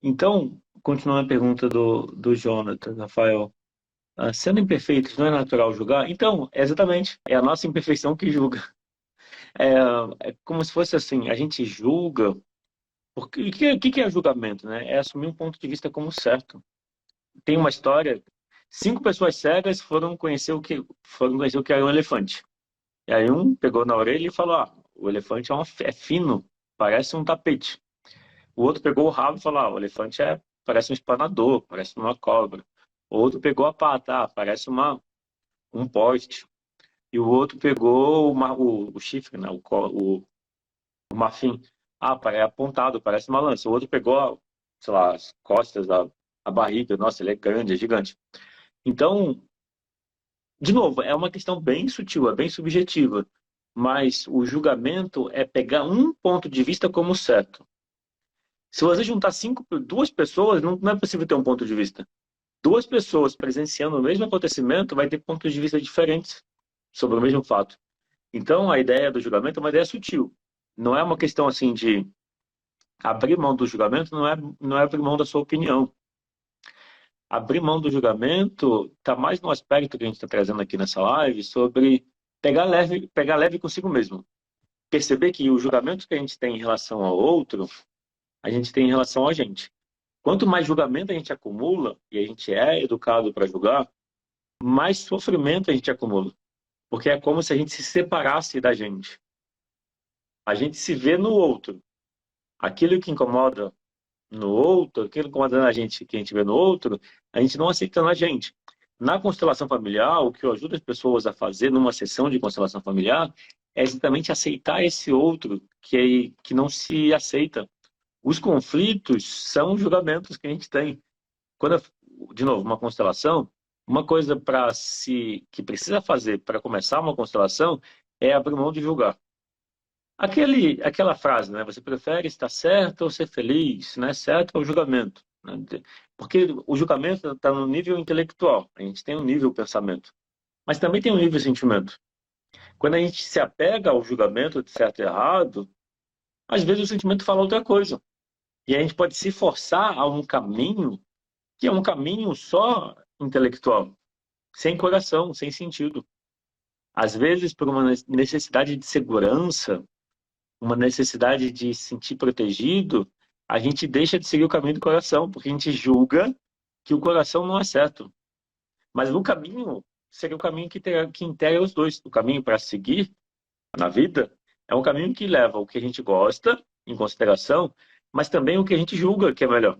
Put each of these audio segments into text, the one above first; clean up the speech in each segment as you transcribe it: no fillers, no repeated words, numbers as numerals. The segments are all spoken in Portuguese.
Então, continuando a pergunta do Jonathan, Rafael, sendo imperfeitos, não é natural julgar? Então, exatamente, é a nossa imperfeição que julga. É como se fosse assim, a gente julga, porque o que é julgamento, né? É assumir um ponto de vista como certo. Tem uma história, cinco pessoas cegas foram conhecer o que era um elefante. E aí um pegou na orelha e falou, o elefante é fino, parece um tapete. O outro pegou o rabo e falou, o elefante parece um espanador, parece uma cobra. O outro pegou a pata, parece um poste. E o outro pegou o chifre, né? O marfim. É apontado, parece uma lança. O outro pegou, sei lá, as costas, a barriga. Nossa, ele é grande, é gigante. Então, de novo, é uma questão bem sutil, é bem subjetiva. Mas o julgamento é pegar um ponto de vista como certo. Se você juntar duas pessoas, não é possível ter um ponto de vista. Duas pessoas presenciando o mesmo acontecimento vai ter pontos de vista diferentes sobre o mesmo fato. Então, a ideia do julgamento é uma ideia sutil. Não é uma questão assim de abrir mão do julgamento, não é abrir mão da sua opinião. Abrir mão do julgamento está mais no aspecto que a gente está trazendo aqui nessa live sobre pegar leve consigo mesmo. Perceber que o julgamento que a gente tem em relação ao outro, a gente tem em relação a gente. Quanto mais julgamento a gente acumula, e a gente é educado para julgar, mais sofrimento a gente acumula. Porque é como se a gente se separasse da gente. A gente se vê no outro. Aquilo que incomoda no outro, aquilo que incomoda na gente, que a gente vê no outro, a gente não aceita na gente. Na constelação familiar, o que eu ajudo as pessoas a fazer numa sessão de constelação familiar é exatamente aceitar esse outro que não se aceita. Os conflitos são julgamentos que a gente tem. De novo, uma constelação, uma coisa que precisa fazer para começar uma constelação é abrir mão de julgar. Aquela frase, né? Você prefere estar certo ou ser feliz, né? Certo é o julgamento, né? Porque o julgamento está no nível intelectual. A gente tem um nível pensamento, mas também tem um nível sentimento. Quando a gente se apega ao julgamento de certo e errado, às vezes o sentimento fala outra coisa. E a gente pode se forçar a um caminho que é um caminho só intelectual, sem coração, sem sentido. Às vezes, por uma necessidade de segurança, uma necessidade de se sentir protegido, a gente deixa de seguir o caminho do coração, porque a gente julga que o coração não é certo. Mas o caminho seria o caminho que integra os dois. O caminho para seguir na vida é um caminho que leva o que a gente gosta em consideração, mas também o que a gente julga que é melhor.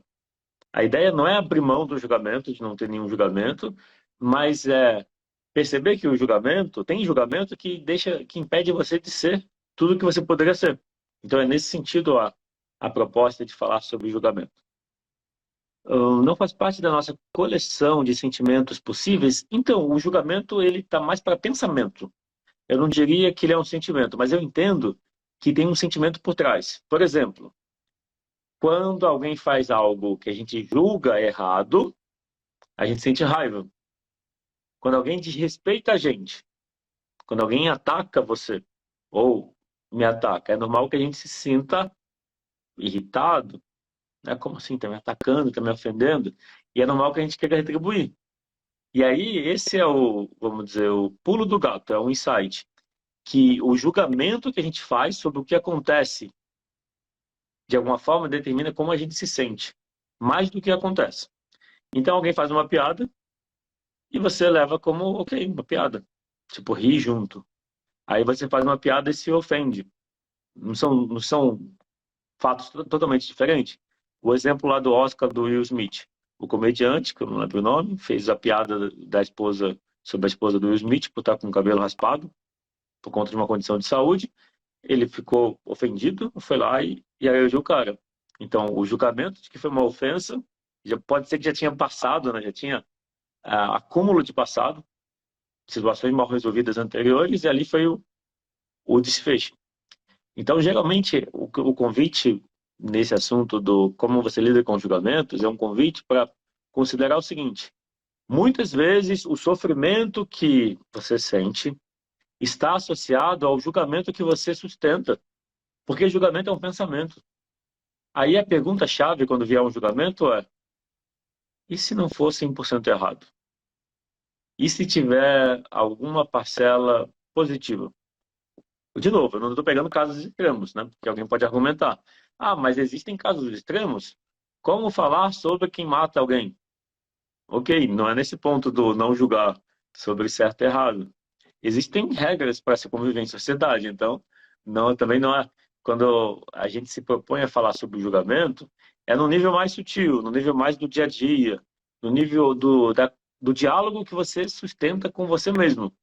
A ideia não é abrir mão do julgamento, de não ter nenhum julgamento, mas é perceber que tem julgamento que impede você de ser tudo o que você poderia ser. Então é nesse sentido a proposta de falar sobre julgamento. Não faz parte da nossa coleção de sentimentos possíveis, então o julgamento ele está mais para pensamento. Eu não diria que ele é um sentimento, mas eu entendo que tem um sentimento por trás. Por exemplo, quando alguém faz algo que a gente julga errado, a gente sente raiva. Quando alguém desrespeita a gente, quando alguém ataca você ou me ataca, é normal que a gente se sinta irritado, né? Como assim? Tá me atacando, tá me ofendendo? E é normal que a gente queira retribuir. E aí, esse é vamos dizer, o pulo do gato, é um insight, que o julgamento que a gente faz sobre o que acontece, de alguma forma, determina como a gente se sente, mais do que acontece. Então, alguém faz uma piada e você leva como, ok, uma piada. Tipo, ri junto. Aí você faz uma piada e se ofende. Não são fatos totalmente diferentes. O exemplo lá do Oscar do Will Smith. O comediante, que eu não lembro o nome, fez a piada da esposa sobre a esposa do Will Smith por estar com o cabelo raspado por conta de uma condição de saúde. Ele ficou ofendido, foi lá e agrediu o cara. Então, o julgamento de que foi uma ofensa já pode ser que já tinha passado, né? Já tinha acúmulo de passado, situações mal resolvidas anteriores, e ali foi o desfecho. Então, geralmente, o convite nesse assunto do como você lida com julgamentos é um convite para considerar o seguinte: muitas vezes o sofrimento que você sente está associado ao julgamento que você sustenta, porque julgamento é um pensamento. Aí a pergunta-chave quando vier um julgamento é: e se não for 100% errado? E se tiver alguma parcela positiva? De novo, eu não estou pegando casos extremos, né? Porque alguém pode argumentar: ah, mas existem casos extremos? Como falar sobre quem mata alguém? Ok, não é nesse ponto do não julgar sobre certo e errado. Existem regras para se conviver em sociedade, então não, também não é. Quando a gente se propõe a falar sobre o julgamento, é no nível mais sutil, no nível mais do dia a dia, no nível do diálogo que você sustenta com você mesmo.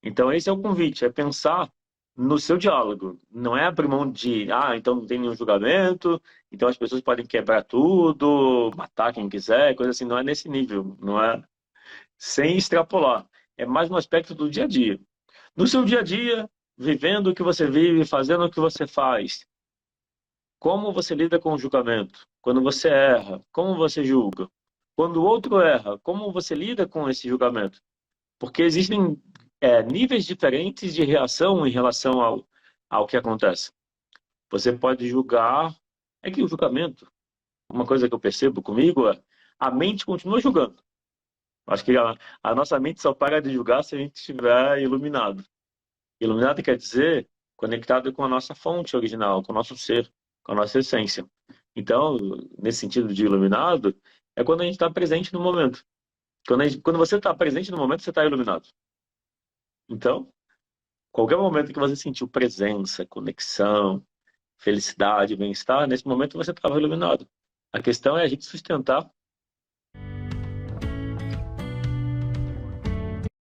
Então, esse é o convite, é pensar no seu diálogo. Não é abrir mão de, ah, então não tem nenhum julgamento, então as pessoas podem quebrar tudo, matar quem quiser, coisa assim. Não é nesse nível, não é sem extrapolar. É mais no aspecto do dia a dia. No seu dia a dia, vivendo o que você vive, fazendo o que você faz, como você lida com o julgamento? Quando você erra, como você julga? Quando o outro erra, como você lida com esse julgamento? Porque existem níveis diferentes de reação em relação ao que acontece. Você pode julgar. É que o julgamento, uma coisa que eu percebo comigo é a mente continua julgando. Acho que a nossa mente só para de julgar se a gente estiver iluminado. Iluminado quer dizer conectado com a nossa fonte original, com o nosso ser, com a nossa essência. Então, nesse sentido de iluminado, é quando a gente está presente no momento. Quando você está presente no momento, você está iluminado. Então, qualquer momento que você sentiu presença, conexão, felicidade, bem-estar, nesse momento você estava iluminado. A questão é a gente sustentar